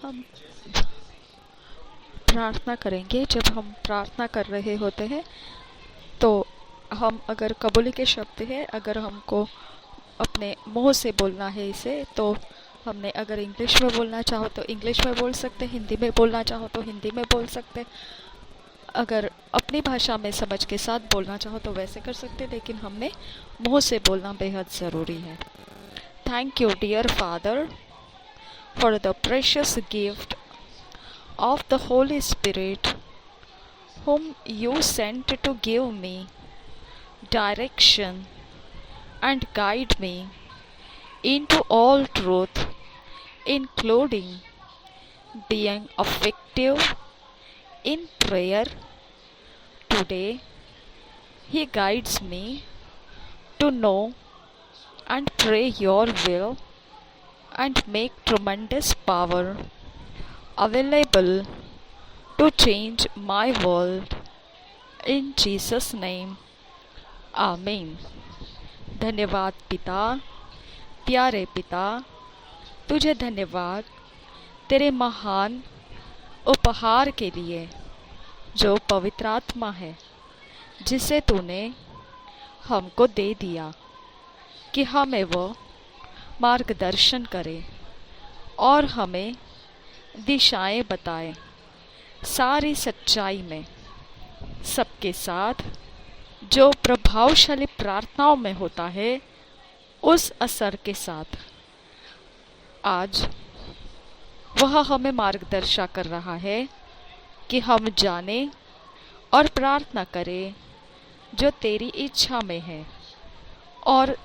हम प्रार्थना करेंगे। जब हम प्रार्थना कर रहे होते हैं तो हम अगर कबूली के शब्द है, अगर हमको अपने मुंह से बोलना है इसे, तो हमने अगर इंग्लिश में बोलना चाहो तो इंग्लिश में बोल सकते, हिंदी में बोलना चाहो तो हिंदी में बोल सकते, अगर अपनी भाषा में समझ के साथ बोलना चाहो तो वैसे कर सकते, लेकिन हमने मुंह से बोलना बेहद ज़रूरी है। Thank you dear father for the precious gift of the Holy Spirit, whom you sent to give me direction and guide me into all truth, including being effective in prayer. Today, He guides me to know and pray your will and make tremendous power available to change my world. In Jesus name, आमीन। धन्यवाद पिता, प्यारे पिता, तुझे धन्यवाद तेरे महान उपहार के लिए जो पवित्र आत्मा है, जिसे तूने हमको दे दिया कि हमें वो मार्गदर्शन करे और हमें दिशाएं बताए सारी सच्चाई में, सबके साथ जो प्रभावशाली प्रार्थनाओं में होता है उस असर के साथ। आज वह हमें मार्गदर्शन कर रहा है कि हम जाने और प्रार्थना करें जो तेरी इच्छा में है, और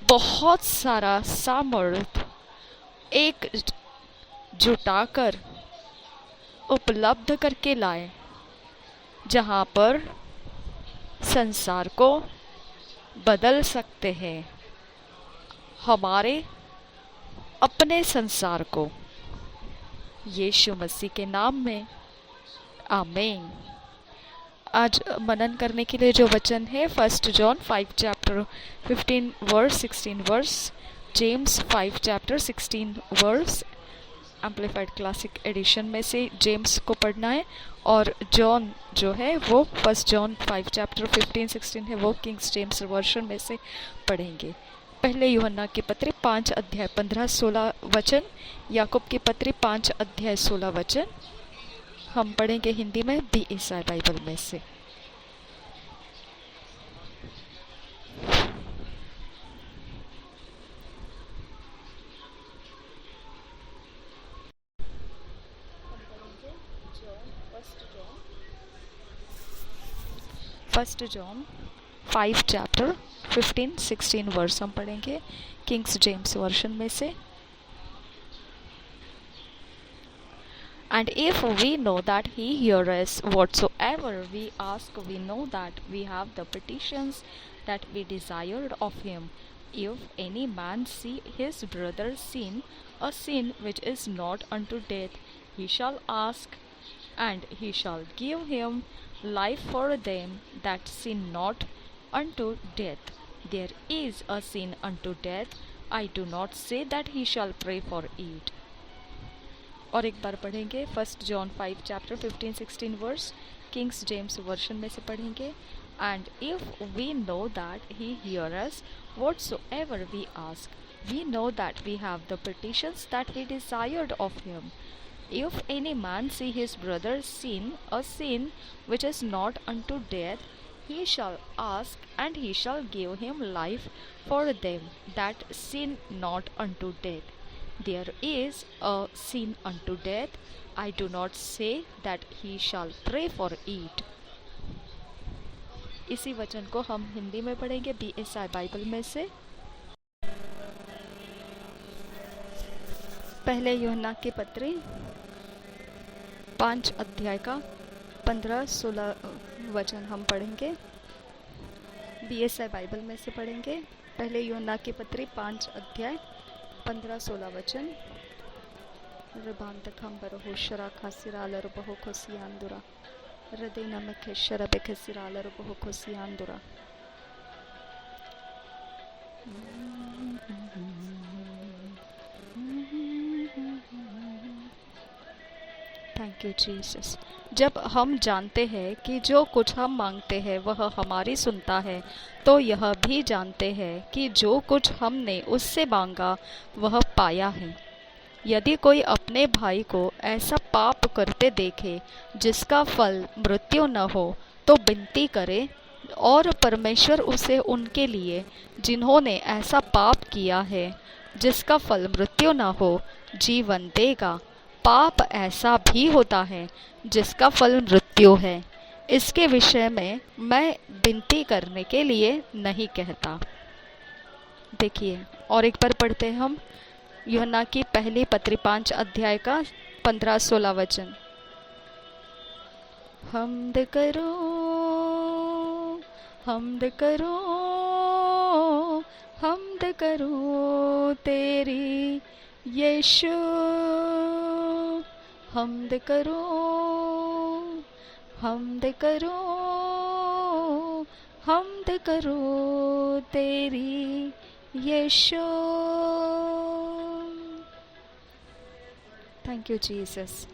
बहुत सारा सामर्थ्य एक जुटाकर उपलब्ध करके लाए, जहाँ पर संसार को बदल सकते हैं, हमारे अपने संसार को, यीशु मसीह के नाम में, आमीन। आज मनन करने के लिए जो वचन है 1 John 5 chapter 15 verse 16 verse, James 5 chapter 16 verse, amplified classic edition में से जेम्स को पढ़ना है, और जॉन जो है वो 1 जॉन 5 चैप्टर 15-16 है, वो किंग्स जेम्स वर्शन में से पढ़ेंगे। पहले यूहन्ना की पत्री 5 अध्याय 15-16 वचन, याकूब की पत्री 5 अध्याय 16 वचन हम पढ़ेंगे हिंदी में बीएसआई बाइबल में से। फर्स्ट जॉन 5 चैप्टर 15-16 वर्स हम पढ़ेंगे किंग्स जेम्स वर्शन में से। And if we know that he hears whatsoever we ask, we know that we have the petitions that we desired of him. If any man see his brother sin, a sin which is not unto death, he shall ask, and he shall give him life for them that sin not unto death. There is a sin unto death. I do not say that he shall pray for it. और एक बार पढ़ेंगे 1 John 5 chapter 15-16 verse, Kings James version में से पढ़ेंगे। And if we know that he hear us whatsoever we ask, we know that we have the petitions that he desired of him. If any man see his brother sin, a sin which is not unto death, he shall ask, and he shall give him life for them that sin not unto death. There is a sin unto death. I do not say that he shall pray for it. इसी वचन को हम हिंदी में पढ़ेंगे BSI Bible में से। पहले यूहन्ना की पत्री 5 अध्याय का 15-16 वचन हम पढ़ेंगे, बीएसआई बाइबल में से पढ़ेंगे। पहले यूहन्ना की पत्री 5 अध्याय 15-16 वचन। रबांत खंबर होशरा खासिरालर बहु खुशियांदुरा, हृदय नमक हेशर बेखसिरालर बहु खुशियांदुरा। Thank you Jesus. जब हम जानते हैं कि जो कुछ हम मांगते हैं वह हमारी सुनता है, तो यह भी जानते हैं कि जो कुछ हमने उससे मांगा वह पाया है। यदि कोई अपने भाई को ऐसा पाप करते देखे जिसका फल मृत्यु न हो, तो विनती करे, और परमेश्वर उसे उनके लिए जिन्होंने ऐसा पाप किया है जिसका फल मृत्यु न हो, जीवन देगा। पाप ऐसा भी होता है जिसका फल मृत्यु है। इसके विषय में मैं विनती करने के लिए नहीं कहता। देखिए, और एक बार पढ़ते हैं हम यूहन्ना की पहली पत्री 5 अध्याय का 15-16 वचन। हम्द करो, हम्द करो, हम्द करो तेरी यीशु, हम्द करो, हम्द करो, हम्द करो तेरी यीशु। Thank you Jesus.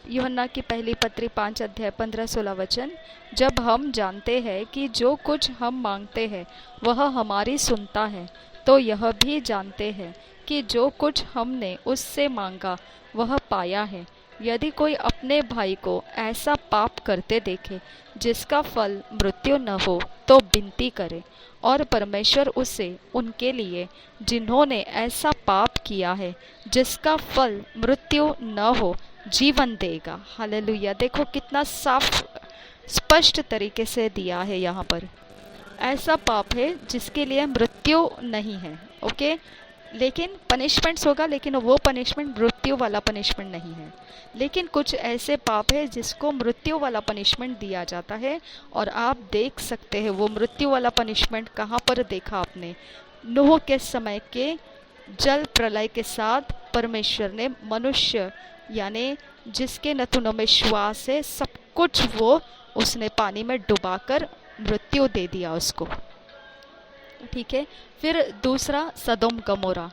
यूहन्ना की पहली पत्री 5 अध्याय 15-16 वचन। जब हम जानते हैं कि जो कुछ हम मांगते हैं वह हमारी सुनता है, तो यह भी जानते हैं कि जो कुछ हमने उससे मांगा वह पाया है। यदि कोई अपने भाई को ऐसा पाप करते देखे जिसका फल मृत्यु न हो, तो विनती करे, और परमेश्वर उसे उनके लिए जिन्होंने ऐसा पाप किया है जिसका फल मृत्यु न हो, जीवन देगा। हालेलुया। देखो कितना साफ स्पष्ट तरीके से दिया है यहाँ पर। ऐसा पाप है जिसके लिए मृत्यु नहीं है, ओके, लेकिन पनिशमेंट्स होगा, लेकिन वो पनिशमेंट मृत्यु वाला पनिशमेंट नहीं है। लेकिन कुछ ऐसे पाप है जिसको मृत्यु वाला पनिशमेंट दिया जाता है, और आप देख सकते हैं वो मृत्यु वाला पनिशमेंट कहाँ पर देखा आपने। नूह के समय के जल प्रलय के साथ परमेश्वर ने मनुष्य, यानी जिसके नथुनों में श्वास है, सब कुछ वो उसने पानी में डुबाकर मृत्यु दे दिया उसको। ठीक है। फिर दूसरा सदोम गमोरा,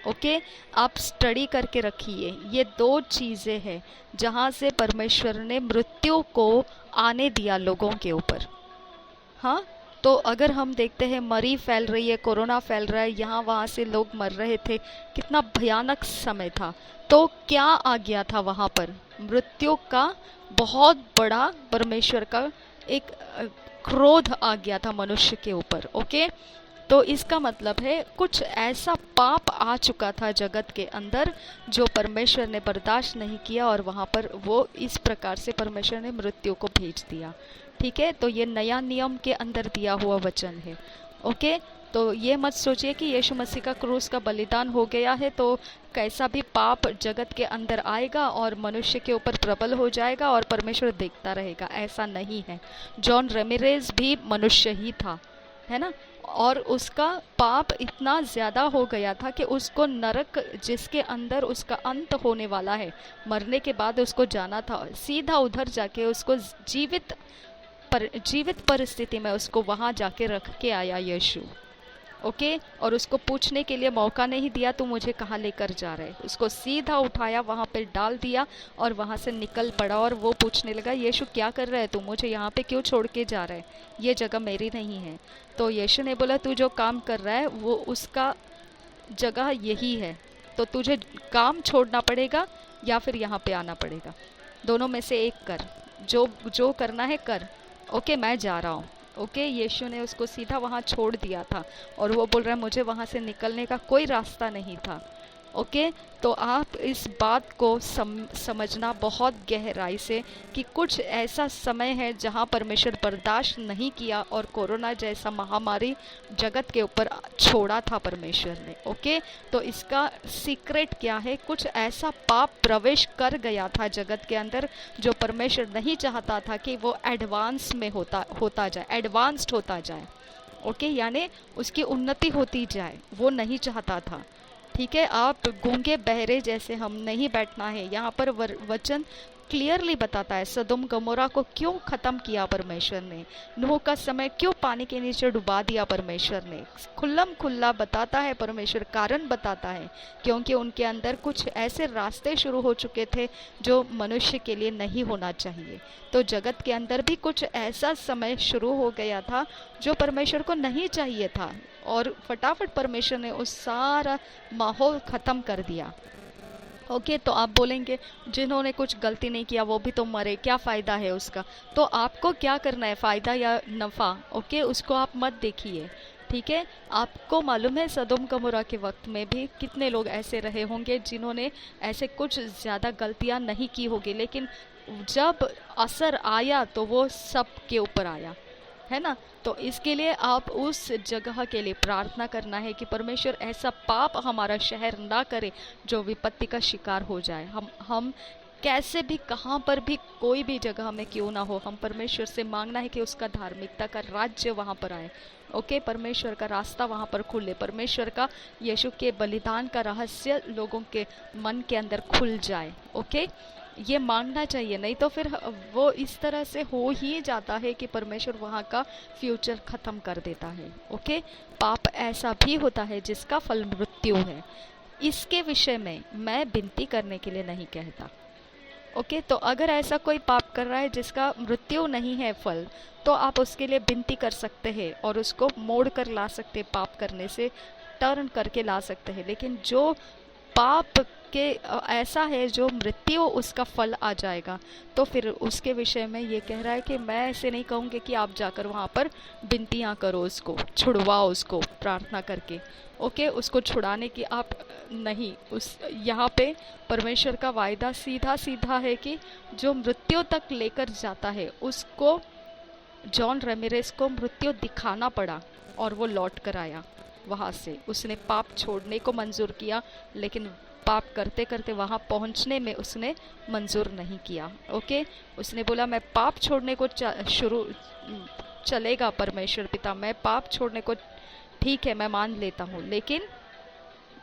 ओके, आप स्टडी करके रखिए। ये 2 चीज़ें हैं जहाँ से परमेश्वर ने मृत्यु को आने दिया लोगों के ऊपर। हाँ, तो अगर हम देखते हैं मरी फैल रही है, कोरोना फैल रहा है, यहाँ वहाँ से लोग मर रहे थे, कितना भयानक समय था। तो क्या आ गया था वहाँ पर? मृत्यु का बहुत बड़ा परमेश्वर का एक क्रोध आ गया था मनुष्य के ऊपर, ओके। तो इसका मतलब है कुछ ऐसा पाप आ चुका था जगत के अंदर जो परमेश्वर ने बर्दाश्त नहीं किया, और वहाँ पर वो इस प्रकार से परमेश्वर ने मृत्यु को भेज दिया। ठीक है, तो ये नया नियम के अंदर दिया हुआ वचन है, ओके। तो ये मत सोचिए कि यीशु मसीह का क्रूस का बलिदान हो गया है तो कैसा भी पाप जगत के अंदर आएगा और मनुष्य के ऊपर प्रबल हो जाएगा और परमेश्वर देखता रहेगा। ऐसा नहीं है। जॉन रेमिरेज भी मनुष्य ही था, है ना, और उसका पाप इतना ज़्यादा हो गया था कि उसको नरक, जिसके अंदर उसका अंत होने वाला है, मरने के बाद उसको जाना था, सीधा उधर जाके उसको जीवित परिस्थिति में उसको वहाँ जाके रख के आया यीशु, ओके। और उसको पूछने के लिए मौका नहीं दिया तू मुझे कहाँ लेकर जा रहे, उसको सीधा उठाया, वहाँ पे डाल दिया और वहाँ से निकल पड़ा। और वो पूछने लगा, यीशु क्या कर रहा है तू, मुझे यहाँ पे क्यों छोड़ के जा रहा है, ये जगह मेरी नहीं है। तो यीशु ने बोला, तू जो काम कर रहा है वो उसका जगह यही है, तो तुझे काम छोड़ना पड़ेगा या फिर यहाँ पे आना पड़ेगा, दोनों में से एक कर, जो करना है कर, ओके, मैं जा रहा हूँ, ओके। यीशु ने उसको सीधा वहाँ छोड़ दिया था और वो बोल रहा है मुझे वहाँ से निकलने का कोई रास्ता नहीं था, ओके। तो आप इस बात को समझना बहुत गहराई से कि कुछ ऐसा समय है जहाँ परमेश्वर बर्दाश्त नहीं किया और कोरोना जैसा महामारी जगत के ऊपर छोड़ा था परमेश्वर ने, ओके। तो इसका सीक्रेट क्या है? कुछ ऐसा पाप प्रवेश कर गया था जगत के अंदर जो परमेश्वर नहीं चाहता था कि वो एडवांस में होता जाए, एडवांस्ड होता जाए, ओके, यानी उसकी उन्नति होती जाए, वो नहीं चाहता था। ठीक है, आप गूंगे बहरे जैसे हम नहीं बैठना है। यहाँ पर वचन क्लियरली बताता है सदोम गमोरा को क्यों ख़त्म किया परमेश्वर ने, नूह का समय क्यों पानी के नीचे डुबा दिया परमेश्वर ने। खुल्लम खुल्ला बताता है परमेश्वर, कारण बताता है, क्योंकि उनके अंदर कुछ ऐसे रास्ते शुरू हो चुके थे जो मनुष्य के लिए नहीं होना चाहिए। तो जगत के अंदर भी कुछ ऐसा समय शुरू हो गया था जो परमेश्वर को नहीं चाहिए था, और फटाफट परमेश्वर ने उस सारा माहौल ख़त्म कर दिया। ओके तो आप बोलेंगे जिन्होंने कुछ गलती नहीं किया वो भी तो मरे, क्या फ़ायदा है उसका। तो आपको क्या करना है, फ़ायदा या नफ़ा, ओके उसको आप मत देखिए, ठीक है। आपको मालूम है सदोम गमोरा के वक्त में भी कितने लोग ऐसे रहे होंगे जिन्होंने ऐसे कुछ ज़्यादा गलतियां नहीं की होगी, लेकिन जब असर आया तो वो सब के ऊपर आया, है ना। तो इसके लिए आप उस जगह के लिए प्रार्थना करना है कि परमेश्वर ऐसा पाप हमारा शहर ना करे जो विपत्ति का शिकार हो जाए। हम कैसे भी, कहाँ पर भी, कोई भी जगह में क्यों ना हो, हम परमेश्वर से मांगना है कि उसका धार्मिकता का राज्य वहाँ पर आए, ओके परमेश्वर का रास्ता वहाँ पर खुले, परमेश्वर का यीशु के बलिदान का रहस्य लोगों के मन के अंदर खुल जाए, ओके ये मांगना चाहिए। नहीं तो फिर वो इस तरह से हो ही जाता है कि परमेश्वर वहाँ का फ्यूचर ख़त्म कर देता है, ओके। पाप ऐसा भी होता है जिसका फल मृत्यु है। इसके विषय में मैं विनती करने के लिए नहीं कहता, ओके तो अगर ऐसा कोई पाप कर रहा है जिसका मृत्यु नहीं है फल, तो आप उसके लिए विनती कर सकते हैं और उसको मोड़ कर ला सकते हैं, पाप करने से टर्न करके ला सकते हैं। लेकिन जो पाप के ऐसा है जो मृत्यु उसका फल आ जाएगा, तो फिर उसके विषय में ये कह रहा है कि मैं ऐसे नहीं कहूँगी कि आप जाकर वहाँ पर विनतियाँ करो, उसको छुड़वाओ, उसको प्रार्थना करके, ओके उसको छुड़ाने की आप नहीं। उस यहाँ पे परमेश्वर का वायदा सीधा सीधा है कि जो मृत्यु तक लेकर जाता है उसको, जॉन रेमिरेस को मृत्यु दिखाना पड़ा और वो लौट कर आया वहाँ से। उसने पाप छोड़ने को मंजूर किया, लेकिन पाप करते करते वहाँ पहुँचने में उसने मंजूर नहीं किया, ओके उसने बोला मैं पाप छोड़ने को चलेगा परमेश्वर पिता, मैं पाप छोड़ने को ठीक है मैं मान लेता हूँ, लेकिन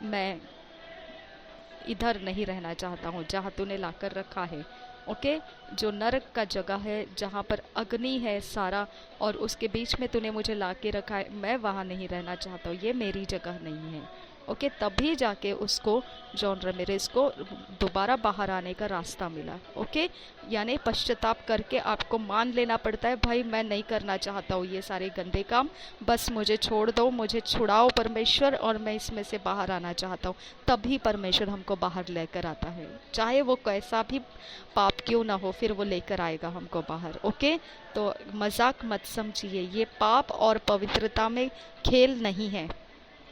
मैं इधर नहीं रहना चाहता हूँ जहाँ तूने लाकर रखा है, ओके जो नरक का जगह है जहाँ पर अग्नि है सारा, और उसके बीच में तूने मुझे ला के रखा है, मैं वहाँ नहीं रहना चाहता हूँ, ये मेरी जगह नहीं है, ओके तभी जाके उसको, जॉन रेमिरेस को दोबारा बाहर आने का रास्ता मिला, ओके यानी पश्चाताप करके आपको मान लेना पड़ता है, भाई मैं नहीं करना चाहता हूँ ये सारे गंदे काम, बस मुझे छोड़ दो, मुझे छुड़ाओ परमेश्वर और मैं इसमें से बाहर आना चाहता हूँ, तभी परमेश्वर हमको बाहर लेकर आता है। चाहे वो कैसा भी पाप क्यों ना हो, फिर वो लेकर आएगा हमको बाहर, ओके तो मजाक मत समझिए, ये पाप और पवित्रता में खेल नहीं है।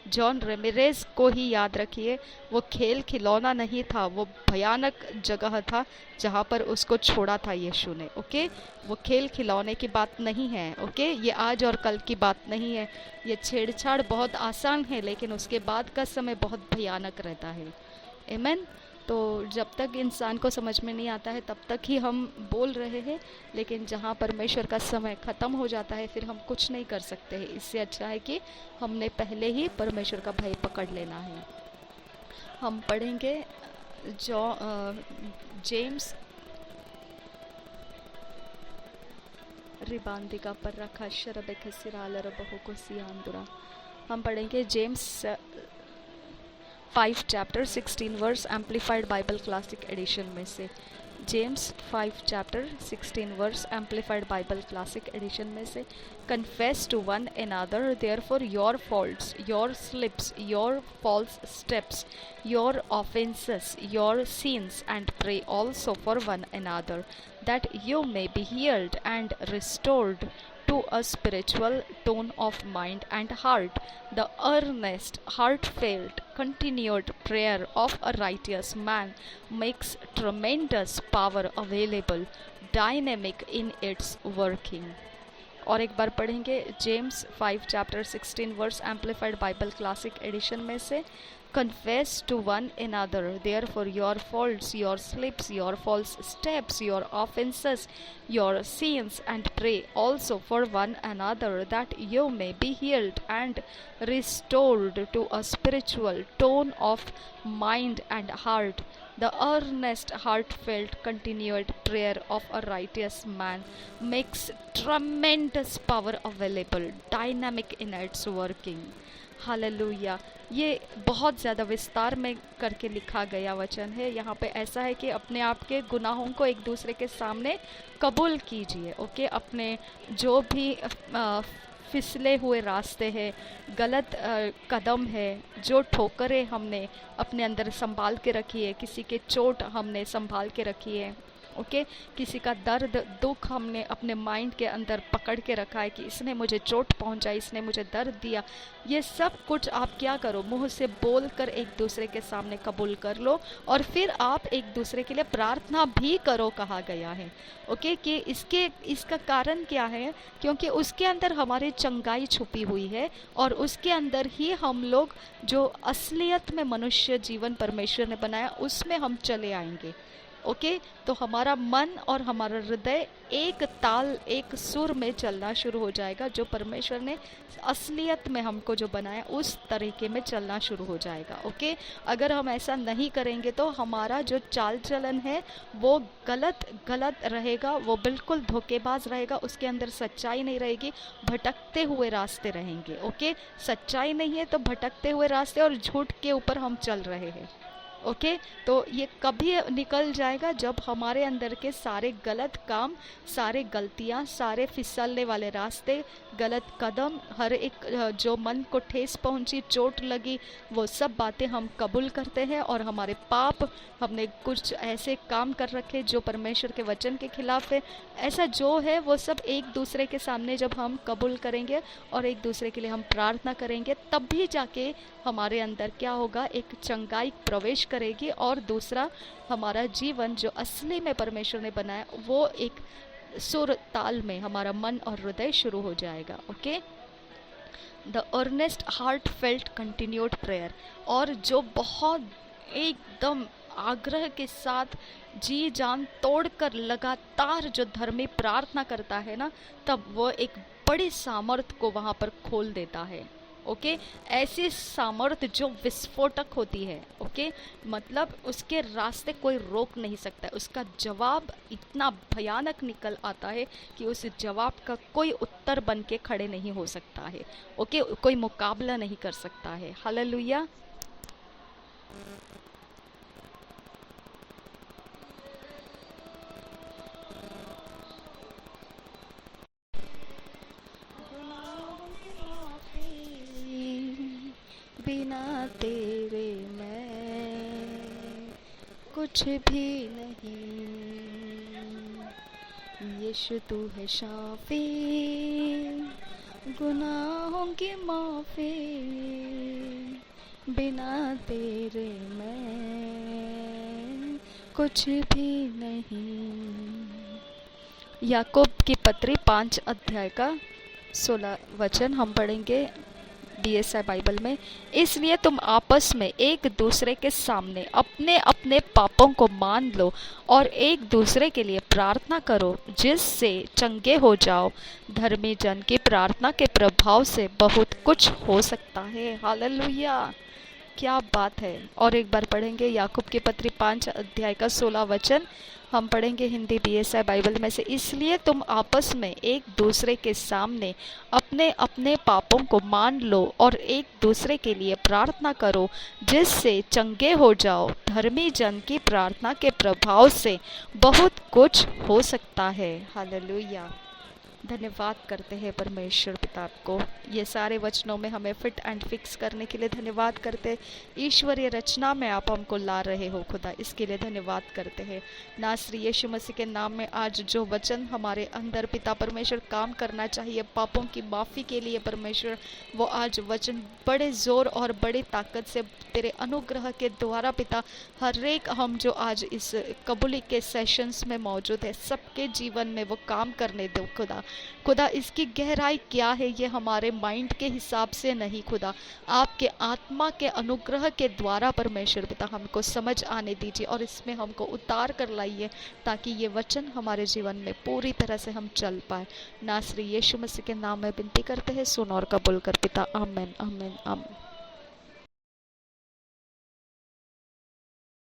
जॉन रेमिरेस को ही याद रखिए, वो खेल खिलौना नहीं था, वो भयानक जगह था जहाँ पर उसको छोड़ा था यीशु ने, ओके वो खेल खिलौने की बात नहीं है, ओके ये आज और कल की बात नहीं है। ये छेड़छाड़ बहुत आसान है, लेकिन उसके बाद का समय बहुत भयानक रहता है, आमीन। तो जब तक इंसान को समझ में नहीं आता है तब तक ही हम बोल रहे हैं, लेकिन जहाँ परमेश्वर का समय ख़त्म हो जाता है फिर हम कुछ नहीं कर सकते हैं। इससे अच्छा है कि हमने पहले ही परमेश्वर का भय पकड़ लेना है। हम पढ़ेंगे जेम्स रिबांदिका पर रखा शरबे सिराल रबहो को सियांदुरा। हम पढ़ेंगे James 5 chapter 16 verse amplified Bible classic edition में से। James 5 chapter 16 verse amplified Bible classic edition में से। Confess to one another therefore your faults, your slips, your false steps, your offences, your sins, and pray also for one another, that you may be healed and restored to a spiritual tone of mind and heart. The earnest, heartfelt, continued prayer of a righteous man makes tremendous power available, dynamic in its working. और एक बार पढ़ेंगे James 5 chapter 16 verse amplified Bible classic edition में से। confess to one another therefore your faults, your slips, your false steps, your offenses, your sins, and pray also for one another that you may be healed and restored to a spiritual tone of mind and heart. The earnest, heartfelt, continued prayer of a righteous man makes tremendous power available, dynamic in its working. Hallelujah. ये बहुत ज़्यादा विस्तार में करके लिखा गया वचन है। यहाँ पे ऐसा है कि अपने आप के गुनाहों को एक दूसरे के सामने कबूल कीजिए। ओके, अपने जो भी फिसले हुए रास्ते हैं, गलत कदम है, जो ठोकरें हमने अपने अंदर संभाल के रखी है, किसी के चोट हमने संभाल के रखी है, ओके, किसी का दर्द दुख हमने अपने माइंड के अंदर पकड़ के रखा है कि इसने मुझे चोट पहुंचाई, इसने मुझे दर्द दिया, ये सब कुछ आप क्या करो, मुंह से बोल कर एक दूसरे के सामने कबूल कर लो और फिर आप एक दूसरे के लिए प्रार्थना भी करो, कहा गया है। ओके, कि इसका कारण क्या है, क्योंकि उसके अंदर हमारी चंगाई छुपी हुई है और उसके अंदर ही हम लोग जो असलियत में मनुष्य जीवन परमेश्वर ने बनाया उसमें हम चले आएंगे। ओके, तो हमारा मन और हमारा हृदय एक ताल, एक सुर में चलना शुरू हो जाएगा। जो परमेश्वर ने असलियत में हमको जो बनाया उस तरीके में चलना शुरू हो जाएगा। ओके, अगर हम ऐसा नहीं करेंगे तो हमारा जो चाल चलन है वो गलत रहेगा, वो बिल्कुल धोखेबाज रहेगा, उसके अंदर सच्चाई नहीं रहेगी, भटकते हुए रास्ते रहेंगे। ओके, सच्चाई नहीं है तो भटकते हुए रास्ते और झूठ के ऊपर हम चल रहे हैं। ओके, तो ये कभी निकल जाएगा जब हमारे अंदर के सारे गलत काम, सारे गलतियां, सारे फिसलने वाले रास्ते, गलत कदम, हर एक जो मन को ठेस पहुंची, चोट लगी, वो सब बातें हम कबूल करते हैं और हमारे पाप, हमने कुछ ऐसे काम कर रखे जो परमेश्वर के वचन के खिलाफ है, ऐसा जो है वो सब एक दूसरे के सामने जब हम कबूल करेंगे और एक दूसरे के लिए हम प्रार्थना करेंगे, तब भी जाके हमारे अंदर क्या होगा, एक चंगाई प्रवेश करेगी और दूसरा हमारा जीवन जो असली में परमेश्वर ने बनाया वो एक सुर ताल में हमारा मन और हृदय शुरू हो जाएगा। Okay, the earnest heartfelt continued prayer, और जो बहुत एकदम आग्रह के साथ जी जान तोड़कर लगातार जो धर्मी प्रार्थना करता है ना, तब वो एक बड़ी सामर्थ को वहाँ पर खोल देता है। ओके, ऐसी सामर्थ जो विस्फोटक होती है। ओके, मतलब उसके रास्ते कोई रोक नहीं सकता, उसका जवाब इतना भयानक निकल आता है कि उस जवाब का कोई उत्तर बन के खड़े नहीं हो सकता है। ओके, कोई मुकाबला नहीं कर सकता है। हालेलुया। बिना तेरे मैं कुछ भी नहीं, यीशु तू है शाफी, गुनाहों की माफी, बिना तेरे मैं कुछ भी नहीं। याकूब की पत्री 5 अध्याय का 16 वचन हम पढ़ेंगे DSI बाइबल में। इसलिए तुम आपस में एक दूसरे के सामने अपने अपने पापों को मान लो और एक दूसरे के लिए प्रार्थना करो, जिससे चंगे हो जाओ। धर्मी जन की प्रार्थना के प्रभाव से बहुत कुछ हो सकता है। हालेलुया, क्या बात है। और एक बार पढ़ेंगे याकूब की पत्री 5 अध्याय का 16 वचन, हम पढ़ेंगे हिंदी BSI बाइबल में से। इसलिए तुम आपस में एक दूसरे के सामने अपने अपने पापों को मान लो और एक दूसरे के लिए प्रार्थना करो, जिससे चंगे हो जाओ। धर्मी जन की प्रार्थना के प्रभाव से बहुत कुछ हो सकता है। हालेलुया, धन्यवाद करते हैं परमेश्वर पिता को, ये सारे वचनों में हमें फिट एंड फिक्स करने के लिए धन्यवाद करते हैं। ईश्वरीय रचना में आप हमको ला रहे हो खुदा, इसके लिए धन्यवाद करते हैं। नासरी यीशु मसीह के नाम में आज जो वचन हमारे अंदर पिता परमेश्वर काम करना चाहिए पापों की माफ़ी के लिए परमेश्वर, वो आज वचन बड़े ज़ोर और बड़ी ताकत से तेरे अनुग्रह के द्वारा पिता हर एक हम जो आज इस कबूली के सेशंस में मौजूद है सबके जीवन में वो काम करने दो खुदा। खुदा इसकी गहराई क्या है ये हमारे माइंड के हिसाब से नहीं खुदा, आपके आत्मा के अनुग्रह के द्वारा परमेश्वर पिता हमको समझ आने दीजिए और इसमें हमको उतार कर लाइए, ताकि ये वचन हमारे जीवन में पूरी तरह से हम चल पाए। नासरी यीशु मसीह के नाम में विनती करते हैं, सुन और कबूल कर पिता, आमीन आमीन आमीन।